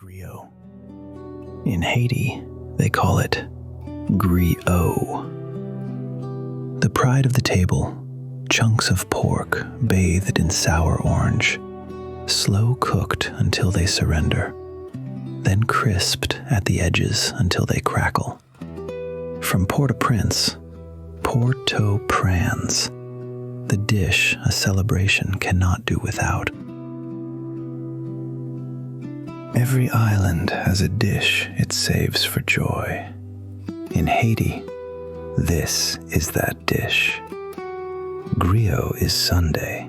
griot. In Haiti, they call it gree-OH. The pride of the table, chunks of pork bathed in sour orange, slow cooked until they surrender, then crisped at the edges until they crackle. From Port-au-Prince, Port-au-Prince, the dish a celebration cannot do without. Every island has a dish it saves for joy. In Haiti, this is that dish. Griot is Sunday.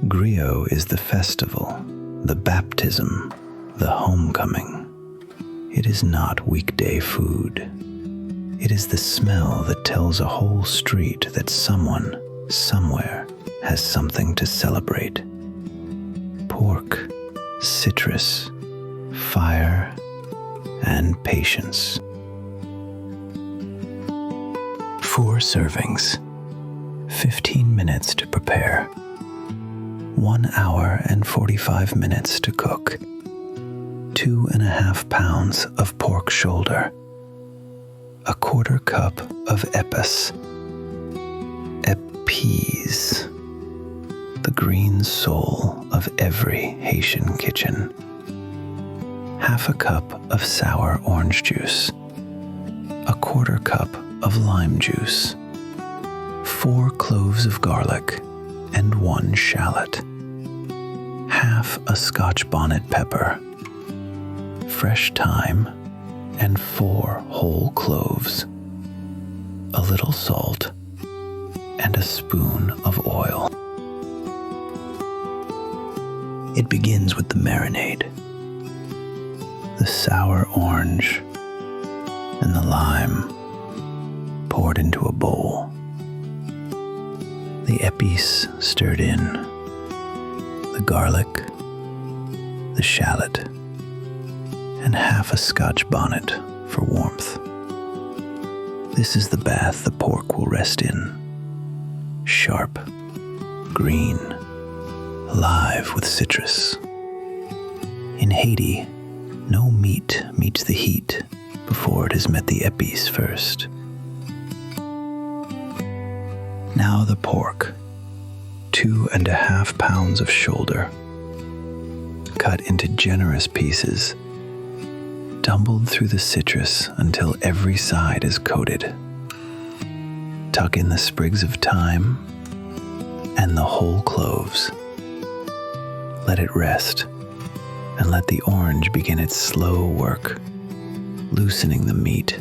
Griot is the festival, the baptism, the homecoming. It is not weekday food. It is the smell that tells a whole street that someone, somewhere, has something to celebrate. Pork, citrus, fire, and patience. 4 servings, 15 minutes to prepare, 1 hour and 45 minutes to cook, 2.5 pounds of pork shoulder, 1/4 cup of epis, the green soul of every Haitian kitchen, 1/2 cup of sour orange juice, 1/4 cup of lime juice, 4 cloves of garlic and 1 shallot, 1/2 a Scotch bonnet pepper, fresh thyme and 4 whole cloves, a little salt, and a spoon of oil. It begins with the marinade. The sour orange and the lime poured into a bowl. The epis stirred in, the garlic, the shallot, and 1/2 a Scotch bonnet for warmth. This is the bath the pork will rest in. Sharp, green, alive with citrus. In Haiti, no meat meets the heat before it has met the epis first. Now the pork, 2.5 pounds of shoulder, cut into generous pieces, tumbled through the citrus until every side is coated. Tuck in the sprigs of thyme and the whole cloves. Let it rest and let the orange begin its slow work, loosening the meat,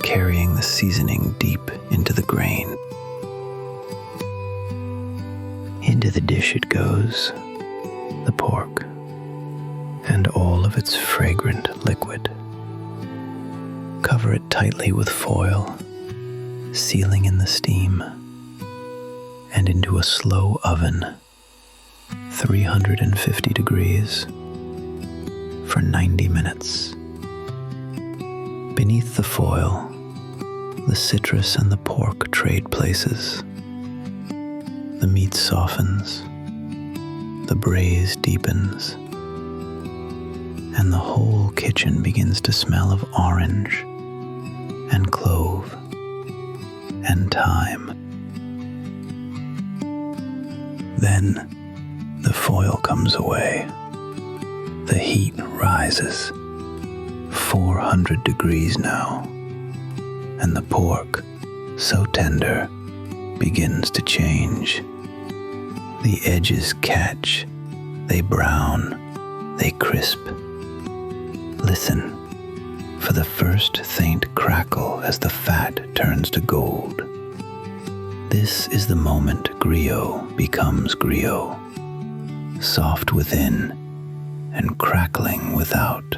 carrying the seasoning deep into the grain. Into the dish it goes, the pork, and all of its fragrant liquid. Cover it tightly with foil, sealing in the steam, and into a slow oven, 350 degrees, for 90 minutes. Beneath the foil, the citrus and the pork trade places. The meat softens, the braise deepens, and the whole kitchen begins to smell of orange and clove and thyme. Then the foil comes away. The heat rises, 400 degrees now, and the pork, so tender, begins to change. The edges catch, they brown, they crisp. Listen for the first faint crackle as the fat turns to gold. This is the moment griot becomes griot, soft within and crackling without.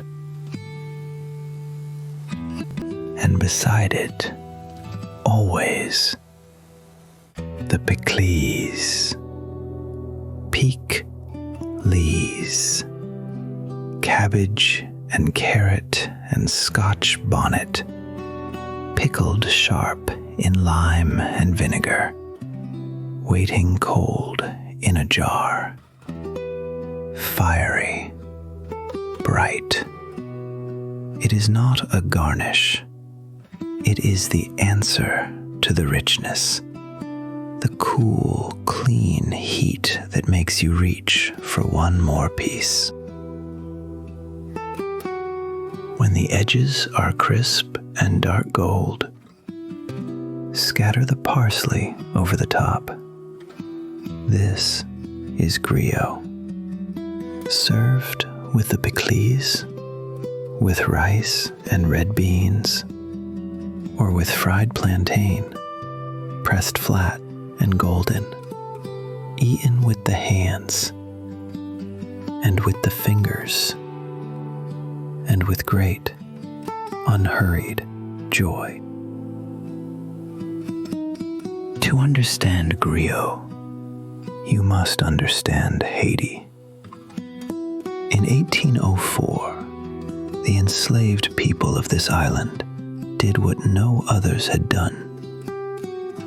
And beside it, always, the Pikliz. Pikliz. Cabbage and carrot and Scotch bonnet, pickled sharp in lime and vinegar, waiting cold in a jar. Fiery, bright. It is not a garnish. It is the answer to the richness, the cool, clean heat that makes you reach for one more piece. When the edges are crisp and dark gold, scatter the parsley over the top. This is griot, served with the Pikliz, with rice and red beans, or with fried plantain, pressed flat and golden, eaten with the hands, and with the fingers, and with great, unhurried joy. To understand griot, you must understand Haiti. In 1804, the enslaved people of this island did what no others had done.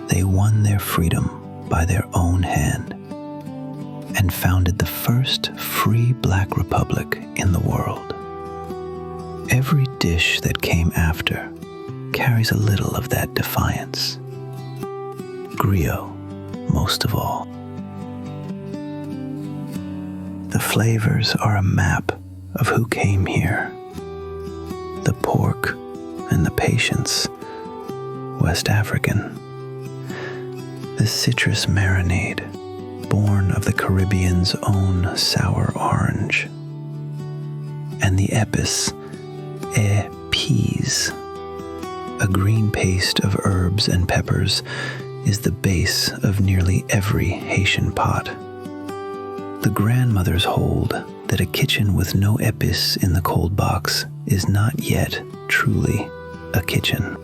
They won their freedom by their own hand and founded the first free black republic in the world. Every dish that came after carries a little of that defiance. Griot, most of all. The flavors are a map of who came here. The pork and the patience, West African. The citrus marinade, born of the Caribbean's own sour orange. And the epis, epis, a green paste of herbs and peppers, is the base of nearly every Haitian pot. The grandmothers hold that a kitchen with no epis in the cold box is not yet truly a kitchen.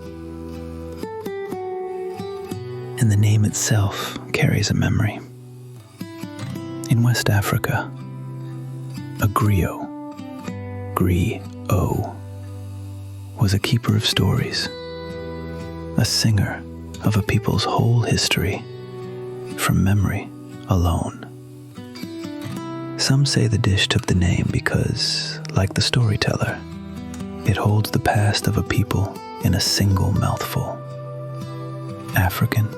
And the name itself carries a memory. In West Africa, a griot, gree-OH, was a keeper of stories, a singer of a people's whole history from memory alone. Some say the dish took the name because, like the storyteller, it holds the past of a people in a single mouthful. African,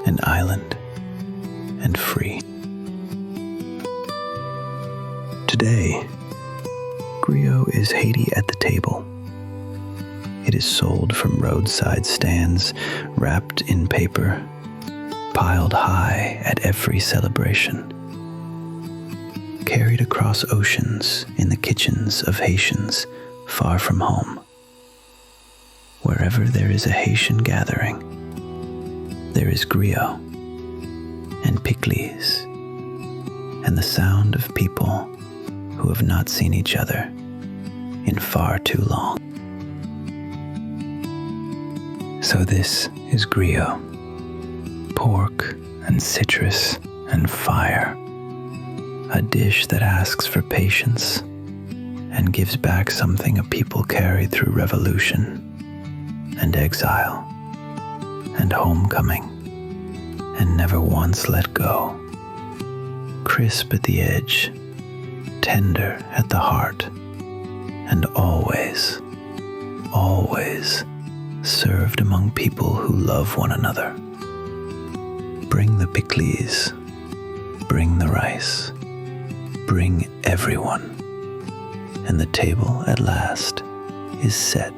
an island, and free. Today, griot is Haiti at the table. It is sold from roadside stands, wrapped in paper, piled high at every celebration, carried across oceans in the kitchens of Haitians far from home. Wherever there is a Haitian gathering, there is griot and Pikliz and the sound of people who have not seen each other in far too long. So this is griot, pork and citrus and fire, a dish that asks for patience and gives back something a people carried through revolution and exile and homecoming and never once let go. Crisp at the edge, tender at the heart, and always, always served among people who love one another. Bring the Pikliz, bring the rice, bring everyone, and the table at last is set.